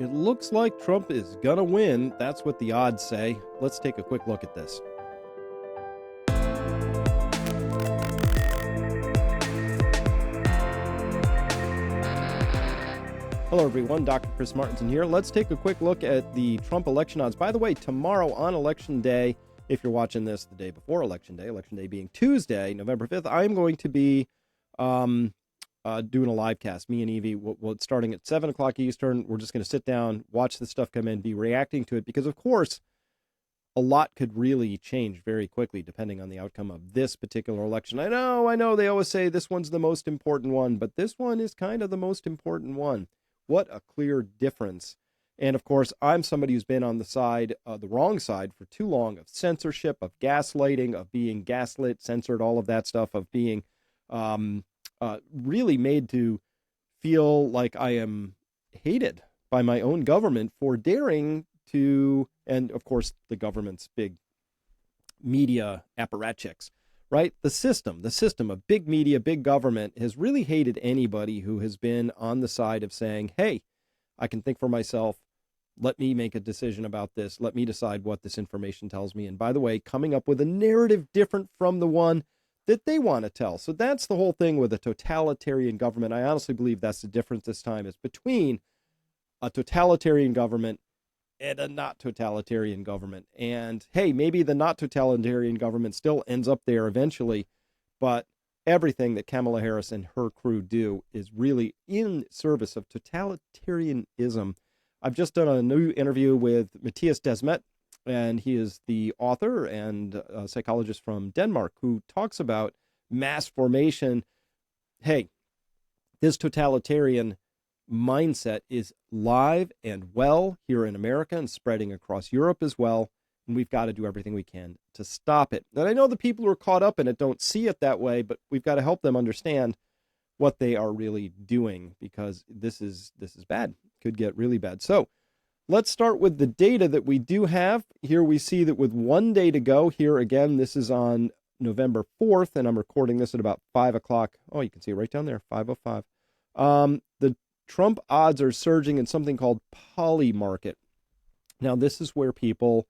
It looks like Trump is gonna win. That's what the odds say. Let's take a quick look at this. Hello, everyone. Dr. Chris Martinson here. Let's take a quick look at the Trump election odds. By the way, tomorrow on Election Day, if you're watching this the day before Election Day being Tuesday, November 5th, I'm going to be doing a live cast. Me and Evie, starting at 7 o'clock Eastern. We're just going to sit down, watch this stuff come in, be reacting to it, because, of course, a lot could really change very quickly depending on the outcome of this particular election. I know, they always say this one's the most important one, but this one is kind of the most important one. What a clear difference. And of course, I'm somebody who's been on the wrong side for too long, of censorship, of gaslighting, of being gaslit, censored, all of that stuff, of being really made to feel like I am hated by my own government for daring to, and of course, the government's big media apparatchiks, right? The system of big media, big government has really hated anybody who has been on the side of saying, hey, I can think for myself. Let me make a decision about this. Let me decide what this information tells me. And by the way, coming up with a narrative different from the one that they want to tell. So that's the whole thing with a totalitarian government. I honestly believe that's the difference this time, is between a totalitarian government and a not totalitarian government. And hey, maybe the not totalitarian government still ends up there eventually, but everything that Kamala Harris and her crew do is really in service of totalitarianism. I've just done a new interview with Matthias Desmet, and he is the author and a psychologist from Denmark, who talks about mass formation. Hey, this totalitarian mindset is live and well here in America and spreading across Europe as well. And we've got to do everything we can to stop it. And I know the people who are caught up in it don't see it that way, but we've got to help them understand what they are really doing, because this is bad. Could get really bad. So let's start with the data that we do have. Here we see that with 1 day to go, here again, this is on November 4th, and I'm recording this at about 5 o'clock. Oh, you can see it right down there, 5:05. The Trump odds are surging in something called poly market. Now, this is where people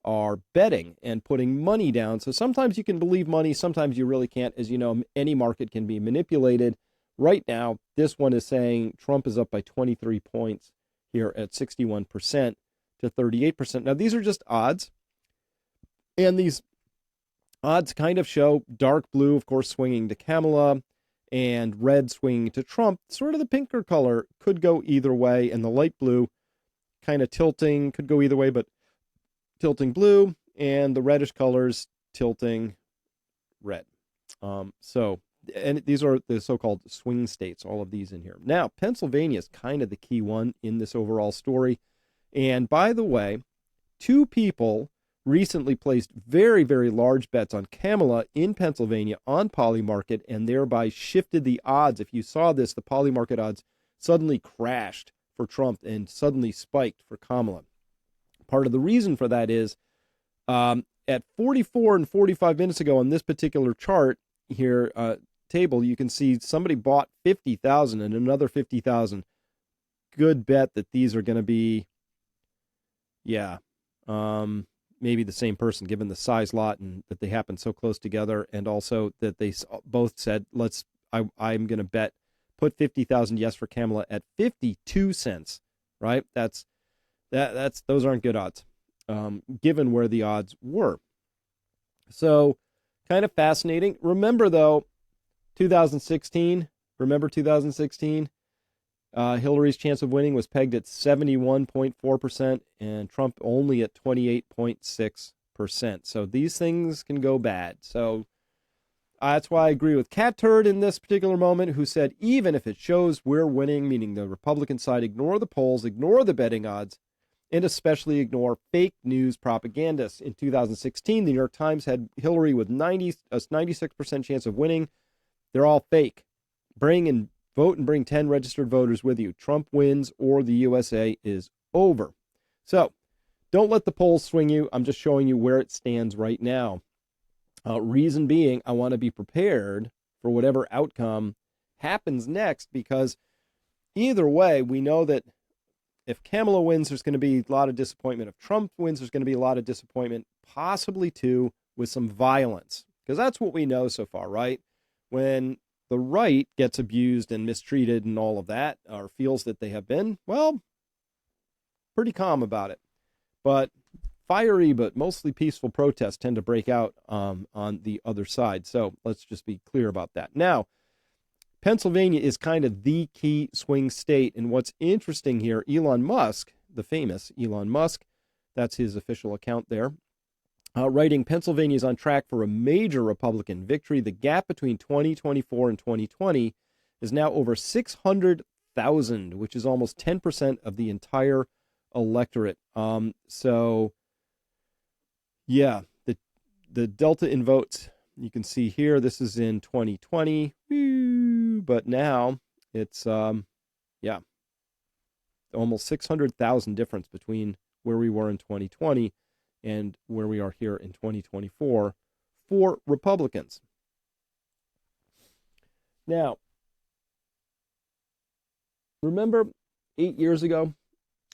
are betting and putting money down. So sometimes you can believe money, sometimes you really can't. As you know, any market can be manipulated. Right now, this one is saying Trump is up by 23 points here at 61% to 38%. Now, these are just odds, and these odds kind of show dark blue, of course, swinging to Kamala, and red swinging to Trump. Sort of the pinker color could go either way, and the light blue kind of tilting, could go either way, but tilting blue, and the reddish colors tilting red. And these are the so-called swing states, all of these in here. Now, Pennsylvania is kind of the key one in this overall story. And by the way, two people recently placed very, very large bets on Kamala in Pennsylvania on poly market, and thereby shifted the odds. If you saw this, the poly market odds suddenly crashed for Trump and suddenly spiked for Kamala. Part of the reason for that is at 44 and 45 minutes ago on this particular chart here, table, you can see somebody bought 50,000 and another 50,000. Good bet that these are going to be, maybe the same person, given the size lot and that they happen so close together, and also that they both said, I'm going to put 50,000 yes for Kamala at 52 cents, right? Those aren't good odds, given where the odds were. So kind of fascinating. Remember, though, 2016, Hillary's chance of winning was pegged at 71.4% and Trump only at 28.6%. So these things can go bad. So that's why I agree with Cat Turd in this particular moment, who said, even if it shows we're winning, meaning the Republican side, ignore the polls, ignore the betting odds, and especially ignore fake news propagandists. In 2016, the New York Times had Hillary with a 96% chance of winning. They're all fake. Vote and bring 10 registered voters with you. Trump wins or the USA is over. So don't let the polls swing you. I'm just showing you where it stands right now. Reason being, I want to be prepared for whatever outcome happens next, because either way, we know that if Kamala wins, there's going to be a lot of disappointment. If Trump wins, there's going to be a lot of disappointment, possibly too, with some violence. Because that's what we know so far, right? When the right gets abused and mistreated and all of that, or feels that they have been, well, pretty calm about it. But fiery but mostly peaceful protests tend to break out on the other side. So let's just be clear about that. Now, Pennsylvania is kind of the key swing state. And what's interesting here, Elon Musk, the famous Elon Musk, that's his official account there, writing, Pennsylvania is on track for a major Republican victory. The gap between 2024 and 2020 is now over 600,000, which is almost 10% of the entire electorate. So, yeah, the delta in votes, you can see here, this is in 2020, but now it's, almost 600,000 difference between where we were in 2020 and where we are here in 2024 for Republicans. Now, remember 8 years ago?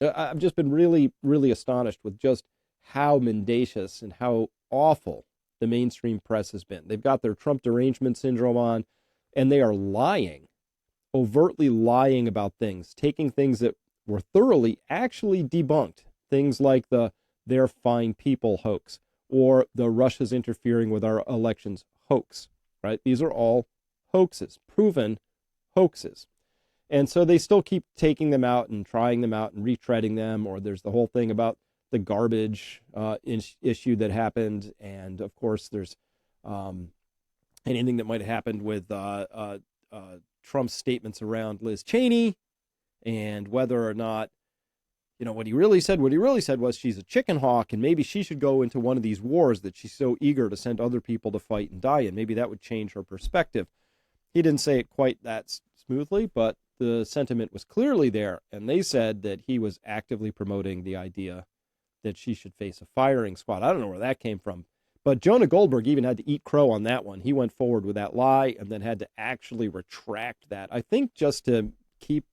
I've just been really, really astonished with just how mendacious and how awful the mainstream press has been. They've got their Trump derangement syndrome on, and they are lying, overtly lying about things, taking things that were thoroughly actually debunked, things like the "they're fine people" hoax, or the Russia's interfering with our elections hoax, right? These are all hoaxes, proven hoaxes. And so they still keep taking them out and trying them out and retreading them, or there's the whole thing about the garbage issue that happened. And of course, there's anything that might have happened with Trump's statements around Liz Cheney and whether or not, what he really said was she's a chicken hawk and maybe she should go into one of these wars that she's so eager to send other people to fight and die in. Maybe that would change her perspective. He didn't say it quite that smoothly, but the sentiment was clearly there. And they said that he was actively promoting the idea that she should face a firing squad. I don't know where that came from. But Jonah Goldberg even had to eat crow on that one. He went forward with that lie and then had to actually retract that. I think just to keep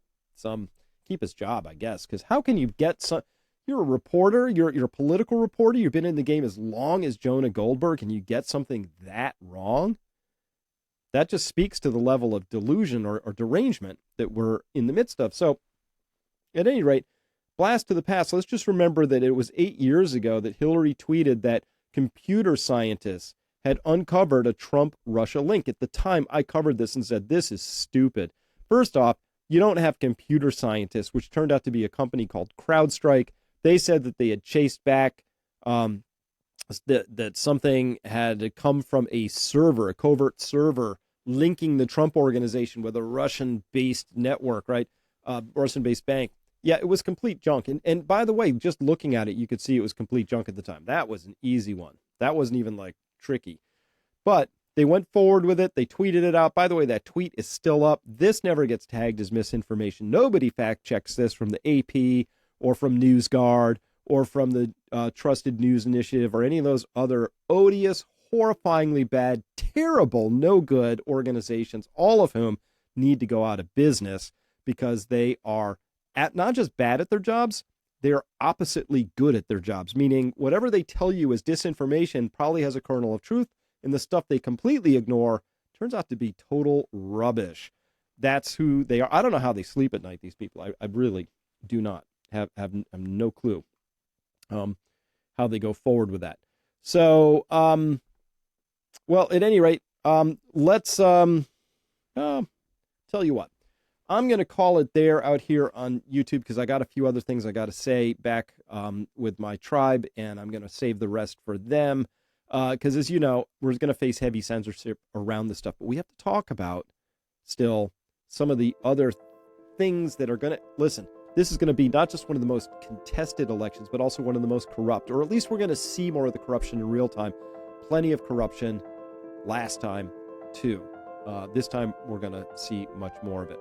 his job, I guess, because how can you get some? You're a reporter, you're a political reporter, you've been in the game as long as Jonah Goldberg, and you get something that wrong? That just speaks to the level of delusion or derangement that we're in the midst of. So, at any rate, blast to the past. Let's just remember that it was 8 years ago that Hillary tweeted that computer scientists had uncovered a Trump-Russia link. At the time, I covered this and said, this is stupid. First off, you don't have computer scientists, which turned out to be a company called CrowdStrike. They said that they had chased back that something had come from a server, a covert server, linking the Trump organization with a Russian-based network, right? Russian-based bank. Yeah, it was complete junk. And by the way, just looking at it, you could see it was complete junk at the time. That was an easy one. That wasn't even tricky. But they went forward with it. They tweeted it out. By the way, that tweet is still up. This never gets tagged as misinformation. Nobody fact checks this from the AP or from NewsGuard or from the Trusted News Initiative or any of those other odious, horrifyingly bad, terrible, no good organizations, all of whom need to go out of business because they are not just bad at their jobs, they're oppositely good at their jobs, meaning whatever they tell you is disinformation probably has a kernel of truth, and the stuff they completely ignore turns out to be total rubbish. That's who they are. I don't know how they sleep at night, these people. I really do not have no clue how they go forward with that. So, well, at any rate, let's tell you what. I'm going to call it there out here on YouTube because I got a few other things I got to say back with my tribe, and I'm going to save the rest for them. Because as you know, we're going to face heavy censorship around this stuff, but we have to talk about still some of the other things that are going to, listen, this is going to be not just one of the most contested elections, but also one of the most corrupt, or at least we're going to see more of the corruption in real time. Plenty of corruption last time too. This time we're going to see much more of it.